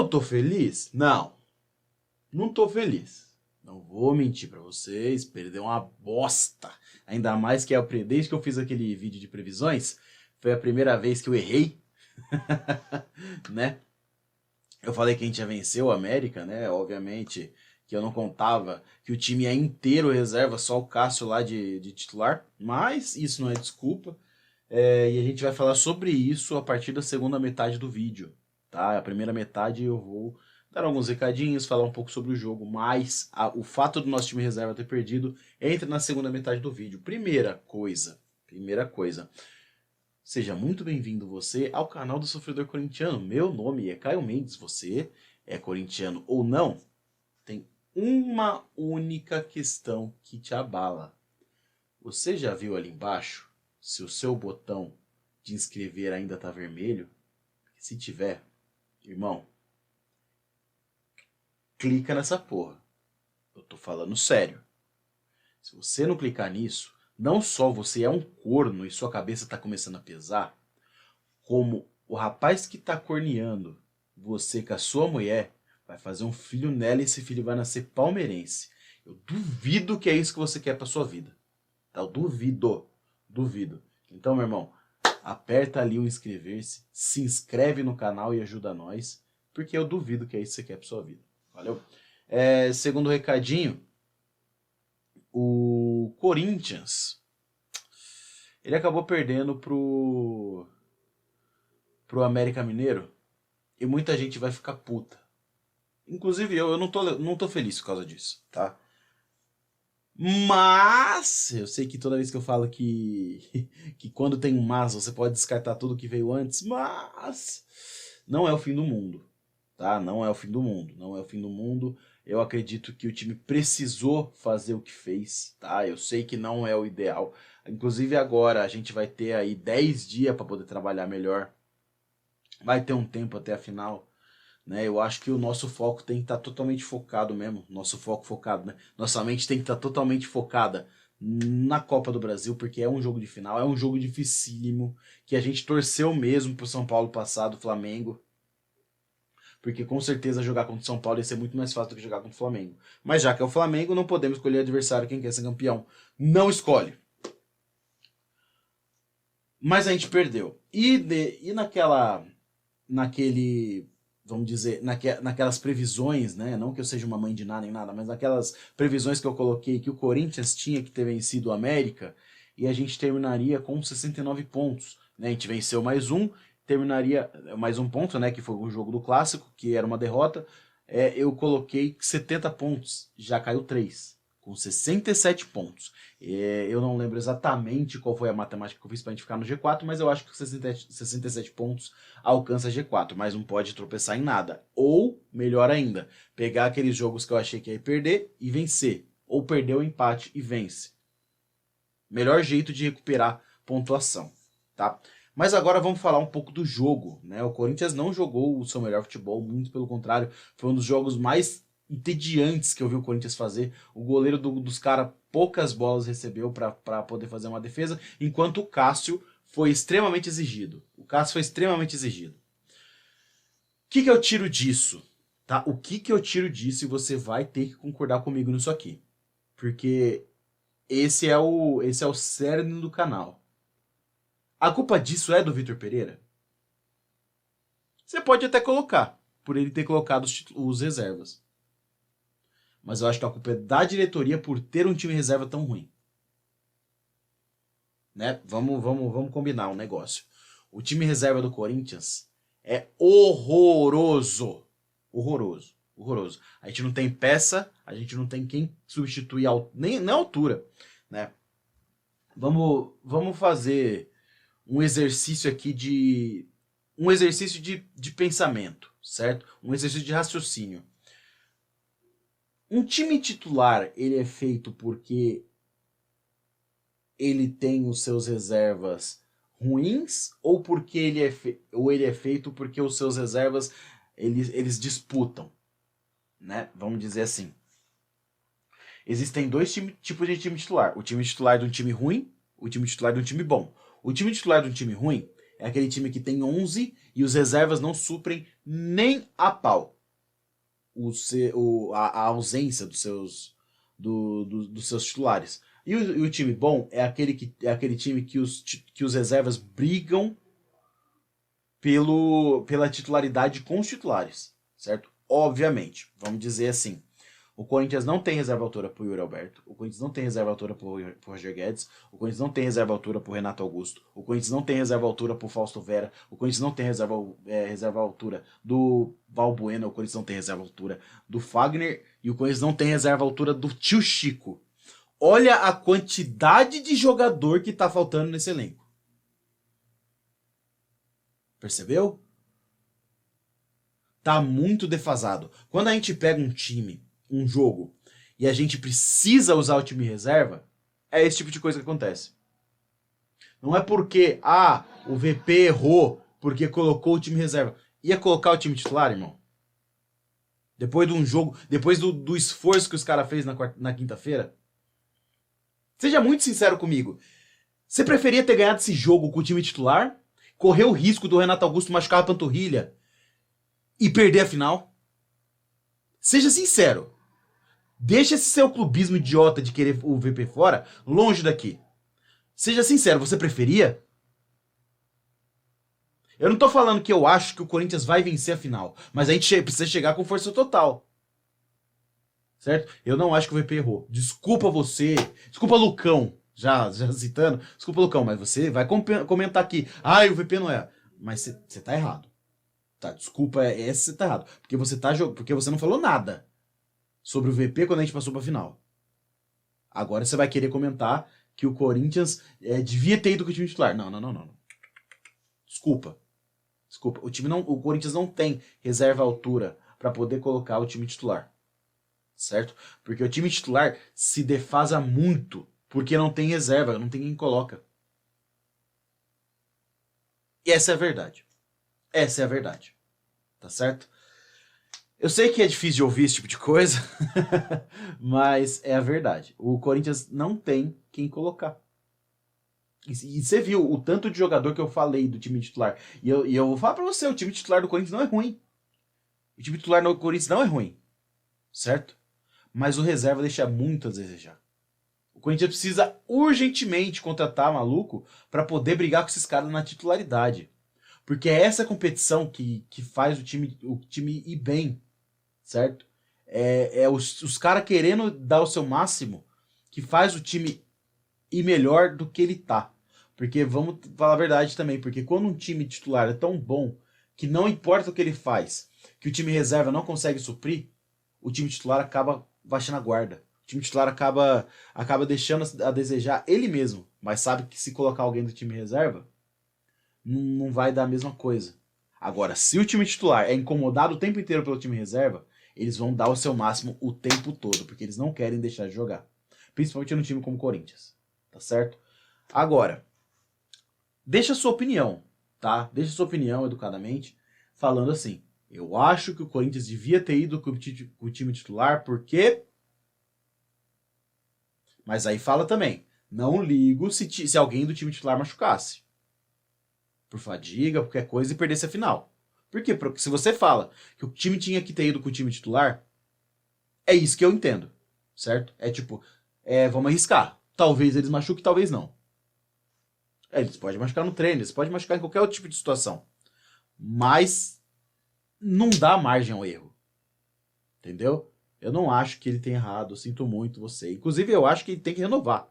Eu tô feliz? Não, não tô feliz. Não vou mentir pra vocês, perdeu uma bosta. Ainda mais que desde que eu fiz aquele vídeo de previsões, foi a primeira vez que eu errei, né? Eu falei que a gente ia vencer o América, né? Obviamente que eu não contava que o time é inteiro reserva, só o Cássio lá de titular. Mas isso não é desculpa. E a gente vai falar sobre isso a partir da segunda metade do vídeo, tá? A primeira metade eu vou dar alguns recadinhos, falar um pouco sobre o jogo, mas o fato do nosso time reserva ter perdido entra na segunda metade do vídeo. Primeira coisa, seja muito bem-vindo você ao canal do Sofredor Corintiano. Meu nome é Caio Mendes, você é corintiano ou não? Tem uma única questão que te abala. Você já viu ali embaixo se o seu botão de inscrever ainda tá vermelho? Se tiver, irmão, clica nessa porra. Eu tô falando sério. Se você não clicar nisso, não só você é um corno e sua cabeça tá começando a pesar, como o rapaz que tá corneando você com a sua mulher vai fazer um filho nela e esse filho vai nascer palmeirense. Eu duvido que é isso que você quer pra sua vida. Tá? Eu duvido. Então, meu irmão, aperta ali o inscrever-se, se inscreve no canal e ajuda nós, porque eu duvido que é isso que você quer pra sua vida. Valeu? Segundo recadinho, o Corinthians, ele acabou perdendo pro América Mineiro e muita gente vai ficar puta. Inclusive eu não tô feliz por causa disso, tá? Mas eu sei que toda vez que eu falo que quando tem um mas você pode descartar tudo que veio antes, mas não é o fim do mundo, tá? Não é o fim do mundo. Eu acredito que o time precisou fazer o que fez, tá? Eu sei que não é o ideal. Inclusive agora a gente vai ter aí 10 dias para poder trabalhar melhor. Vai ter um tempo até a final. Né, eu acho que o nosso foco tem que estar totalmente focado mesmo. Nosso foco focado, né? Nossa mente tem que estar totalmente focada na Copa do Brasil, porque é um jogo de final, é um jogo dificílimo, que a gente torceu mesmo pro São Paulo passar do Flamengo. Porque com certeza jogar contra o São Paulo ia ser muito mais fácil do que jogar contra o Flamengo. Mas já que é o Flamengo, não podemos escolher adversário quem quer ser campeão. Não escolhe. Mas a gente perdeu. E naquele, vamos dizer, naquelas previsões, né? Não que eu seja uma mãe de nada nem nada, mas naquelas previsões que eu coloquei que o Corinthians tinha que ter vencido o América e a gente terminaria com 69 pontos. Né? A gente venceu mais um, terminaria mais um ponto, né? Que foi o jogo do Clássico, que era uma derrota. Eu coloquei 70 pontos, já caiu 3. Com 67 pontos. Eu não lembro exatamente qual foi a matemática que eu fiz pra gente ficar no G4, mas eu acho que 67 pontos alcança G4, mas não pode tropeçar em nada. Ou, melhor ainda, pegar aqueles jogos que eu achei que ia perder e vencer. Ou perder o empate e vence. Melhor jeito de recuperar pontuação, tá? Mas agora vamos falar um pouco do jogo, né? O Corinthians não jogou o seu melhor futebol, muito pelo contrário, foi um dos jogos mais entediantes que eu vi o Corinthians fazer. O goleiro dos caras poucas bolas recebeu para poder fazer uma defesa, enquanto o Cássio foi extremamente exigido. O que eu tiro disso? Tá? O que eu tiro disso e você vai ter que concordar comigo nisso aqui. Porque esse é o cerne do canal. A culpa disso é do Vitor Pereira? Você pode até colocar, por ele ter colocado os reservas. Mas eu acho que a culpa é da diretoria por ter um time reserva tão ruim. Né? Vamos combinar um negócio. O time reserva do Corinthians é horroroso. A gente não tem peça, a gente não tem quem substituir nem na altura. Né? Vamos fazer um exercício aqui de pensamento, certo? Um exercício de raciocínio. Um time titular, ele é feito porque ele tem os seus reservas ruins ou porque ele é feito porque os seus reservas eles disputam, né? Vamos dizer assim. Existem dois tipos de time titular. O time titular de um time ruim, o time titular de um time bom. O time titular de um time ruim é aquele time que tem 11 e os reservas não suprem nem a pau. a ausência dos seus titulares. E o time bom é aquele time que os reservas brigam pela titularidade com os titulares, certo? Obviamente, vamos dizer assim, o Corinthians não tem reserva altura pro Yuri Alberto, o Corinthians não tem reserva altura pro Roger Guedes, o Corinthians não tem reserva altura pro Renato Augusto, o Corinthians não tem reserva altura pro Fausto Vera, o Corinthians não tem reserva altura do Valbuena, o Corinthians não tem reserva altura do Fagner e o Corinthians não tem reserva altura do Tio Chico. Olha a quantidade de jogador que tá faltando nesse elenco. Percebeu? Tá muito defasado. Quando a gente pega um time, um jogo, e a gente precisa usar o time reserva, é esse tipo de coisa que acontece. Não é porque, o VP errou porque colocou o time reserva. Ia colocar o time titular, irmão? Depois de um jogo, depois do esforço que os caras fez na quinta-feira? Seja muito sincero comigo. Você preferia ter ganhado esse jogo com o time titular? Correr o risco do Renato Augusto machucar a panturrilha e perder a final? Seja sincero. Deixa esse seu clubismo idiota de querer o VP fora longe daqui. Seja sincero, você preferia? Eu não tô falando que eu acho que o Corinthians vai vencer a final, mas a gente precisa chegar com força total. Certo? Eu não acho que o VP errou. Desculpa você. Desculpa, Lucão. Já citando. Desculpa, Lucão, mas você vai comentar aqui. O VP não é. Mas você tá errado. Tá, desculpa, você tá errado. Porque você não falou nada sobre o VP quando a gente passou pra final. Agora você vai querer comentar que o Corinthians devia ter ido com o time titular. Não. Desculpa. O Corinthians não tem reserva à altura para poder colocar o time titular. Certo? Porque o time titular se defasa muito porque não tem reserva, não tem quem coloca. E essa é a verdade. Essa é a verdade. Tá certo? Eu sei que é difícil de ouvir esse tipo de coisa, mas é a verdade. O Corinthians não tem quem colocar. E você viu o tanto de jogador que eu falei do time titular. E eu vou falar pra você, o time titular do Corinthians não é ruim. O time titular do Corinthians não é ruim. Certo? Mas o reserva deixa muito a desejar. O Corinthians precisa urgentemente contratar maluco para poder brigar com esses caras na titularidade. Porque é essa competição que faz o time ir bem, certo? Os caras querendo dar o seu máximo que faz o time ir melhor do que ele tá. Porque vamos falar a verdade também, porque quando um time titular é tão bom que não importa o que ele faz, que o time reserva não consegue suprir, o time titular acaba baixando a guarda. O time titular acaba deixando a desejar ele mesmo, mas sabe que se colocar alguém do time reserva, não vai dar a mesma coisa. Agora, se o time titular é incomodado o tempo inteiro pelo time reserva, eles vão dar o seu máximo o tempo todo, porque eles não querem deixar de jogar. Principalmente num time como o Corinthians. Tá certo? Agora, deixa a sua opinião, tá? Deixa a sua opinião educadamente, falando assim: eu acho que o Corinthians devia ter ido com o time titular, porque... Mas aí fala também, não ligo se alguém do time titular machucasse. Por fadiga, por qualquer coisa, e perdesse a final. Por quê? Porque se você fala que o time tinha que ter ido com o time titular, é isso que eu entendo, certo? É tipo, vamos arriscar. Talvez eles machuquem, talvez não. Eles podem machucar no treino, eles podem machucar em qualquer outro tipo de situação. Mas não dá margem ao erro. Entendeu? Eu não acho que ele tem errado, eu sinto muito você. Inclusive, eu acho que ele tem que renovar.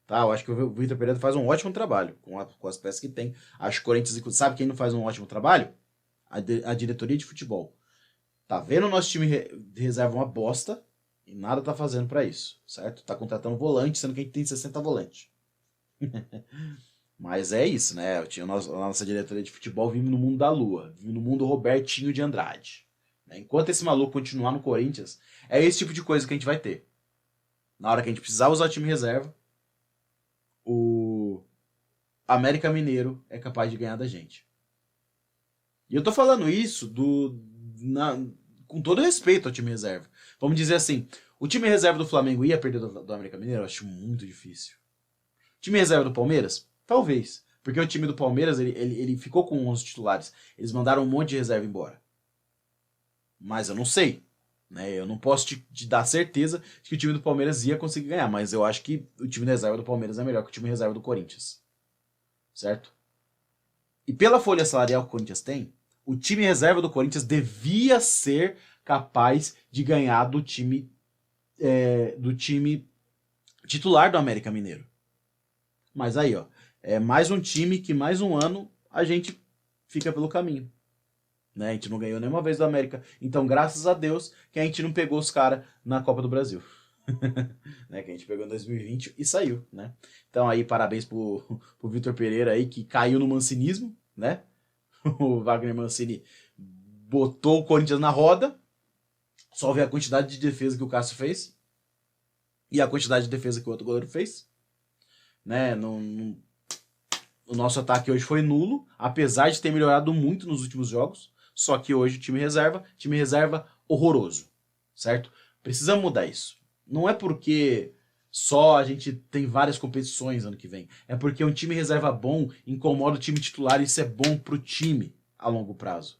Tá? Eu acho que o Vitor Pereira faz um ótimo trabalho com as peças que tem. Acho que o Corinthians, sabe quem não faz um ótimo trabalho? A diretoria de futebol. Tá vendo o nosso time reserva uma bosta e nada tá fazendo pra isso, certo? Tá contratando volante, sendo que a gente tem 60 volantes. Mas é isso, né? A nossa diretoria de futebol vive no mundo da lua, vive no mundo Robertinho de Andrade. Enquanto esse maluco continuar no Corinthians, é esse tipo de coisa que a gente vai ter. Na hora que a gente precisar usar o time reserva, o América Mineiro é capaz de ganhar da gente. E eu tô falando isso com todo respeito ao time reserva. Vamos dizer assim, o time reserva do Flamengo ia perder do América Mineiro? Eu acho muito difícil. O time reserva do Palmeiras? Talvez. Porque o time do Palmeiras, ele ficou com 11 titulares. Eles mandaram um monte de reserva embora. Mas eu não sei. né? Eu não posso te dar certeza de que o time do Palmeiras ia conseguir ganhar, mas eu acho que o time reserva do Palmeiras é melhor que o time reserva do Corinthians. Certo? E pela folha salarial que o Corinthians tem, o time reserva do Corinthians devia ser capaz de ganhar do time titular do América Mineiro. Mas aí, ó, é mais um time que mais um ano a gente fica pelo caminho. Né? A gente não ganhou nenhuma vez do América. Então, graças a Deus que a gente não pegou os caras na Copa do Brasil. Né? Que a gente pegou em 2020 e saiu, né? Então aí, parabéns pro Vitor Pereira aí, que caiu no mancinismo, né? O Wagner Mancini botou o Corinthians na roda. Só vê a quantidade de defesa que o Cássio fez e a quantidade de defesa que o outro goleiro fez, né? O nosso ataque hoje foi nulo, apesar de ter melhorado muito nos últimos jogos. Só que hoje time reserva horroroso, certo? Precisamos mudar isso. Não é porque só a gente tem várias competições ano que vem. É porque um time reserva bom incomoda o time titular e isso é bom pro time a longo prazo.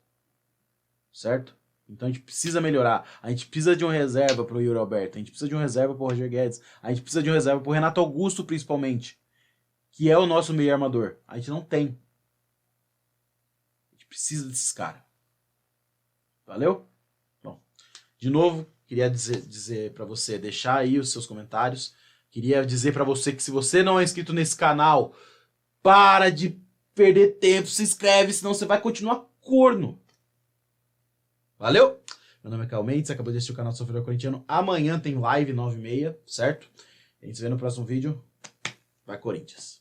Certo? Então a gente precisa melhorar. A gente precisa de uma reserva pro Yuri Alberto. A gente precisa de uma reserva pro Roger Guedes. A gente precisa de uma reserva pro Renato Augusto, principalmente. Que é o nosso meio armador. A gente não tem. A gente precisa desses caras. Valeu? Bom, de novo, queria dizer para você deixar aí os seus comentários. Queria dizer para você que se você não é inscrito nesse canal, para de perder tempo, se inscreve, senão você vai continuar corno. Valeu? Meu nome é Caio Mendes, você acabou de assistir o canal do Sofredor Corintiano. Amanhã tem live 9h30, certo? A gente se vê no próximo vídeo. Vai, Corinthians!